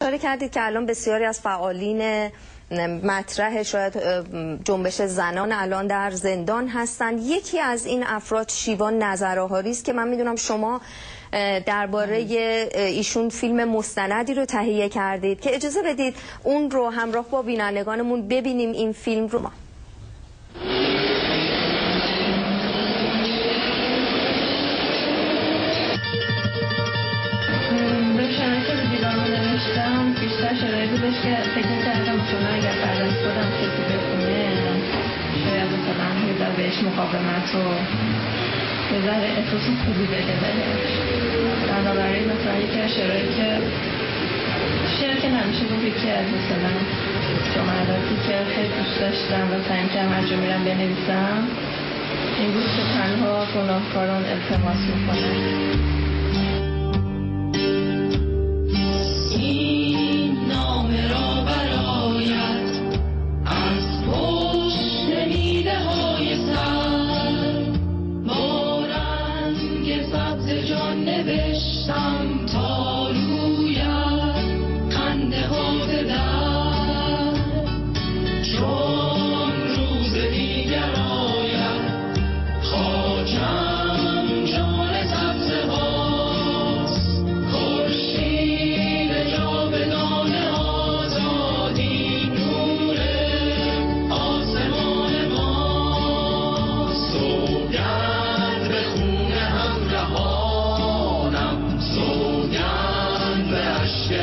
اشاره کردید که الان بسیاری از فعالین مطرح شاید جنبش زنان الان در زندان هستند. یکی از این افراد شیوان نظرآهاری است که من میدونم شما درباره ایشون فیلم مستندی رو تهیه کردید که اجازه بدید اون رو همراه با بینندگانمون ببینیم این فیلم رو. بیشتر شرایطی داشت که فکر می‌کردم چون اگر بعد از خودم کسی بخونه شاید مثلا یه بهش مقاومت و یه ذره احساس خوبی بده بنابراین مثلا یکی از شرایطی که شعر که نمیشه گفت یکی از مثلا جملاتی که خیلی دوست داشتم و سعی می‌کردم هر جا میرم بنویسم این بود که تنها گناهکاران التماس می‌کنن. نوشتم تا رویت خنده ها به در چون روز دیگر آید خاکم جان سبزه هاست خورشید جاودان آزادی نور آسمان ما سوگند به خون همرهان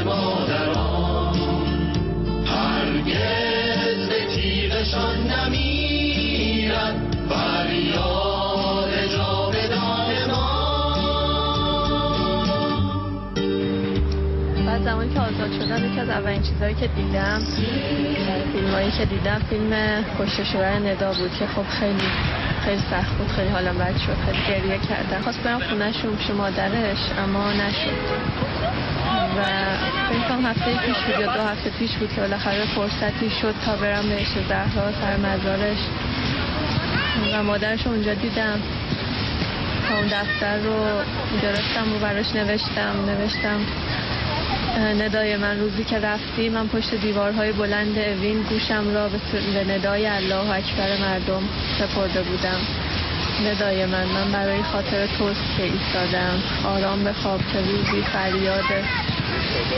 مادران هرگز به تیغشان نمیرد فریاد جاودان ما. بعد زمانی که آزاد شدم یکی از اولین چیزهایی که دیدم فیلمایی که دیدم فیلم کشته شدن ندا بود که خب خیلی سخت بود، خیلی حالم بد شد، خیلی گریه کردم. خواست برم خونه‌شون پیش مادرش اما نشد و فکرم هفته پیش بود یا 2 هفته پیش بود که بالاخره فرصتی شد تا برم بهشت زهرا سر مزارش و مادرش اونجا دیدم تا اون دفتر رو گرفتم و براش نوشتم ندای من روزی که رفتی من پشت دیوارهای بلند اوین گوشم را به ندای الله اکبر مردم سپرده بودم. ندای من برای خاطر توست که ایستادم آرام به خواب که روزی فریاد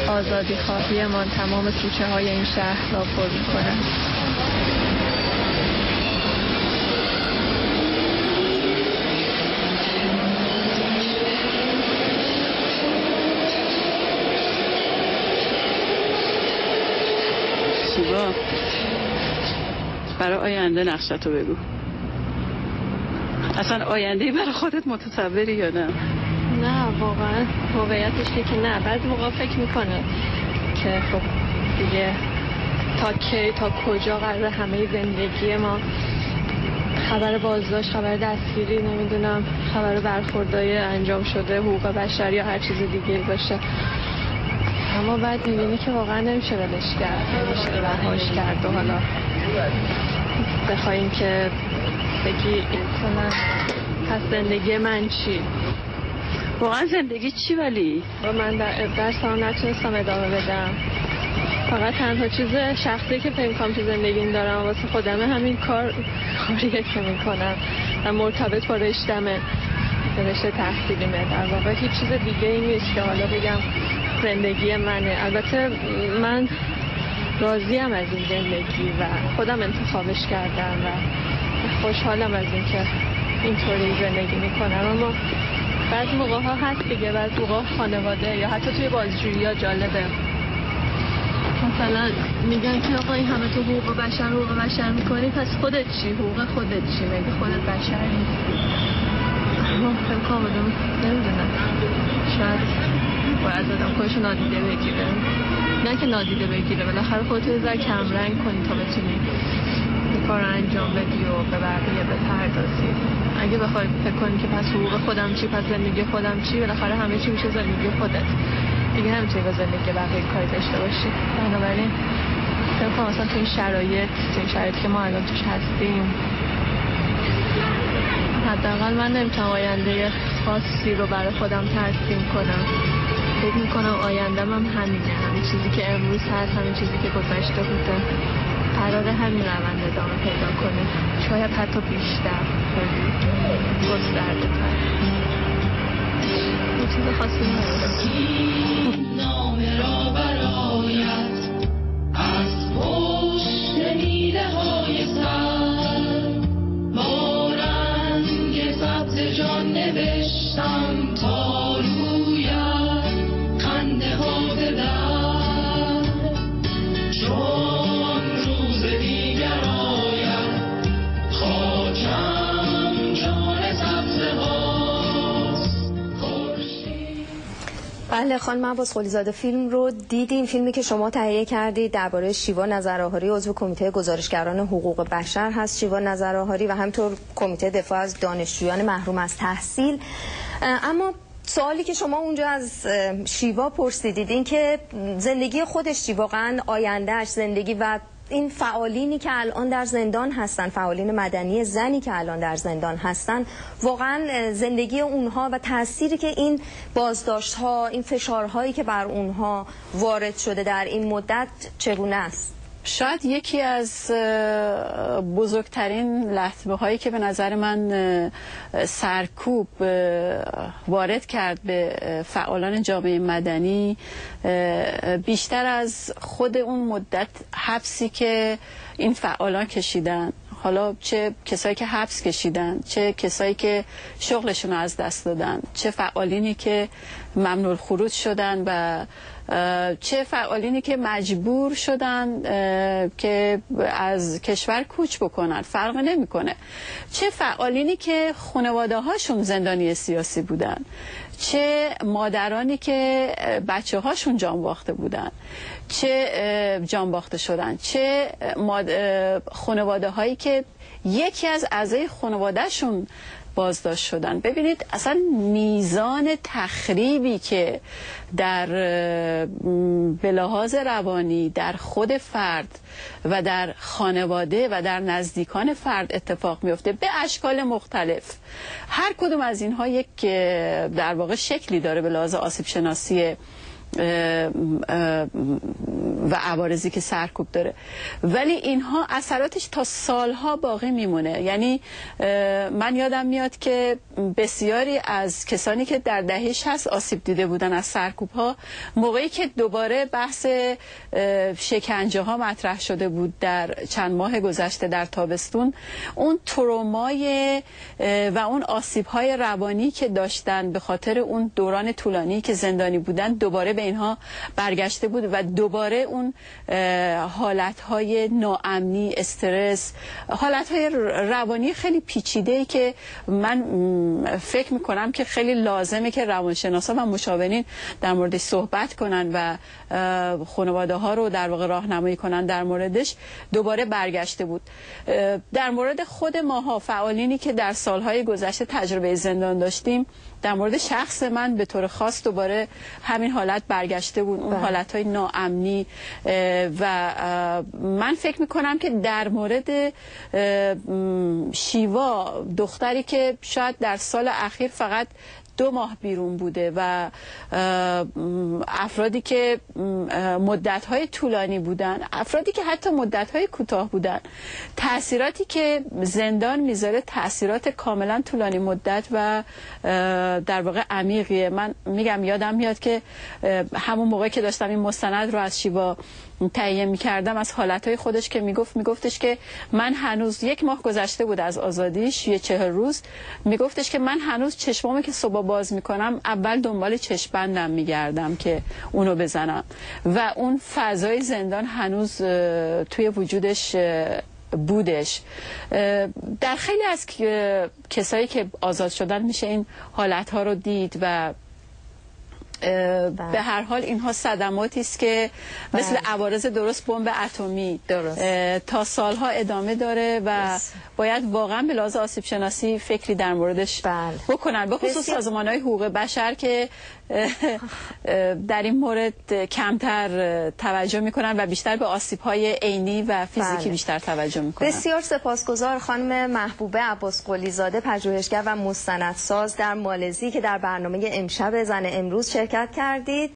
آزادی خواهی من تمام کوچه های این شهر را پر می‌کند. شیوا برای آینده نقشتو بگو. اصلا آینده‌ای برای خودت متصوری یا نه؟ نه واقعا واقعیتش که نه. بعضی موقع فکر میکنه که خب دیگه تا کی تا کجا قراره همه زندگی ما خبر بازداشت، خبر دستگیری، نمیدونم خبر برخوردهای انجام شده حقوق بشر یا هر چیز دیگه باشه. اما بعد میبینی که واقعا نمیشه ولش کرد، نمیشه رهاش کرد و حالا بخوایم که بگی مثلا پس زندگی من چی؟ واقعا زندگی چی ولی؟ من درسام نتونستم ادامه بدم. فقط تنها چیز شخصی که فکر کنم تو زندگیم دارم واسه خودمه همین کاریه که میکنم و مرتبط با رشتمه، رشته تحصیلیمه. در واقع هیچ چیز دیگه ای نیست که حالا بگم زندگی منه. البته من راضیم از این زندگی و خودم انتخابش کردم و خوشحالم از این که اینطوری زندگی میکنم. اما بعضی موقع ها هست دیگه، بعضی موقع خانواده یا حتی توی بازجویی ها جالبه مثلا میگن که آقا این همه تو حقوق بشر میکنی پس خودت چی؟ حقوق خودت چی؟ مگه خودت بشر نیستی؟ اما فکر کنم نمیدونم شاید باید آدم خودشو نادیده بگیره، نه که نادیده بگیره، بالاخره خودتو یه ذره کم رنگ کنی تا بتونی کار انجام بدی و به بقیه بپردازی. اگه بخوای فکر کنی که پس حقوق خودم چی، پس زندگی خودم چی، بالاخره همه چی میشه زندگی خودت دیگه، نمیتونی با زندگی بقیه کاری داشته باشی. بنابراین فکر کنم مثلا تو این شرایط که ما الان توش هستیم حداقل من نمیتونم آینده خاصی رو برای خودم ترسیم کنم. فکر میکنم آیندم هم همینه، همین چیزی که امروز هست، همین چیزی که گذشته بوده، قراره همین روند ادامه پیدا کنه، شاید حتی بیشتر، خیلی گسترده تر. یه چیز خاصی نداره. نامه را برایت از پشت میله های سر با رنگ سبز جان نوشتم تا رویت خنده ها بدر، چون روز دیگر آید خاکم جان سبز هاست. بله خانم عباس قلی‌زاده، فیلم رو دیدیم، فیلمی که شما تهیه کردید درباره شیوا نظرآهاری، عضو کمیته گزارشگران حقوق بشر هست شیوا نظرآهاری و همینطور کمیته دفاع از دانشجویان محروم از تحصیل. اما سوالی که شما اونجا از شیوا پرسیدید این که زندگی خودش چی، واقعا آیندهش، زندگی و این فعالینی که الان در زندان هستن، فعالین مدنی زنی که الان در زندان هستن، واقعا زندگی اونها و تأثیری که این بازداشت‌ها، این فشارهایی که بر اونها وارد شده در این مدت چگونه است؟ شاید یکی از بزرگترین لطمه هایی که به نظر من سرکوب وارد کرد به فعالان جامعه مدنی، بیشتر از خود اون مدت حبسی که این فعالان کشیدن، حالا چه کسایی که حبس کشیدن، چه کسایی که شغلشون از دست دادن، چه فعالینی که ممنوع الخروج شدن و چه فعالینی که مجبور شدن که از کشور کوچ بکنن، فرق نمیکنه، چه فعالینی که خانواده هاشون زندانی سیاسی بودن، چه مادرانی که بچه هاشون جان باخته بودن، چه جان باخته شدن، چه خانواده هایی که یکی از اعضای خانوادهشون بازداشت شدن. ببینید اصلا میزان تخریبی که در به لحاظ روانی در خود فرد و در خانواده و در نزدیکان فرد اتفاق میفته به اشکال مختلف. هر کدوم از اینها یک در واقع شکلی داره به لحاظ آسیب شناسی و عوارضی که سرکوب داره، ولی اینها اثراتش تا سالها باقی میمونه. یعنی من یادم میاد که بسیاری از کسانی که در دهه 60 آسیب دیده بودن از سرکوب ها، موقعی که دوباره بحث شکنجه ها مطرح شده بود در چند ماه گذشته در تابستون، اون ترومای و اون آسیب های روانی که داشتن به خاطر اون دوران طولانی که زندانی بودن دوباره به اینها برگشته بود و دوباره اون حالتهای ناامنی، استرس، حالتهای روانی خیلی پیچیده‌ای که من فکر میکنم که خیلی لازمه که روانشناسا و مشاورین در موردش صحبت کنن و خانواده ها رو در واقع راهنمایی کنن در موردش، دوباره برگشته بود. در مورد خود ماها فعالینی که در سالهای گذشته تجربه زندان داشتیم، در مورد شخص من به طور خاص دوباره همین حالت برگشته بود، اون حالتهای ناامنی. و من فکر میکنم که در مورد شیوا، دختری که شاید در سال اخیر فقط 2 ماه بیرون بوده و افرادی که مدت‌های طولانی بودن، افرادی که حتی مدت‌های کوتاه بودن، تأثیراتی که زندان میذاره تأثیرات کاملا طولانی مدت و در واقع عمیقیه. من میگم یادم میاد که همون موقع که داشتم این مستند رو از شیوا تهیه می‌کردم، از حالتهای خودش که میگفتش که من هنوز 1 ماه گذشته بود از آزادیش، 40 روز، میگفتش که من هنوز چشمامو که صبح باز میکنم اول دنبال چشم‌بندم میگردم که اونو بزنم و اون فضای زندان هنوز توی وجودش بودش. در خیلی از کسایی که آزاد شدن میشه این حالتها رو دید و به هر حال اینها صدماتی است که مثل عوارض درست بمب اتمی تا سالها ادامه داره و باید واقعا به لحاظ آسیب شناسی فکری در موردش بکنن، به خصوص سازمان‌های حقوق بشر که در این مورد کمتر توجه میکنن و بیشتر به آسیب‌های عینی و فیزیکی بیشتر توجه میکنن. بسیار سپاسگزار خانم محبوبه عباس قلی‌زاده، پژوهشگر و مستندساز در مالزی که در برنامه امشب زن امروز شرکت کردید.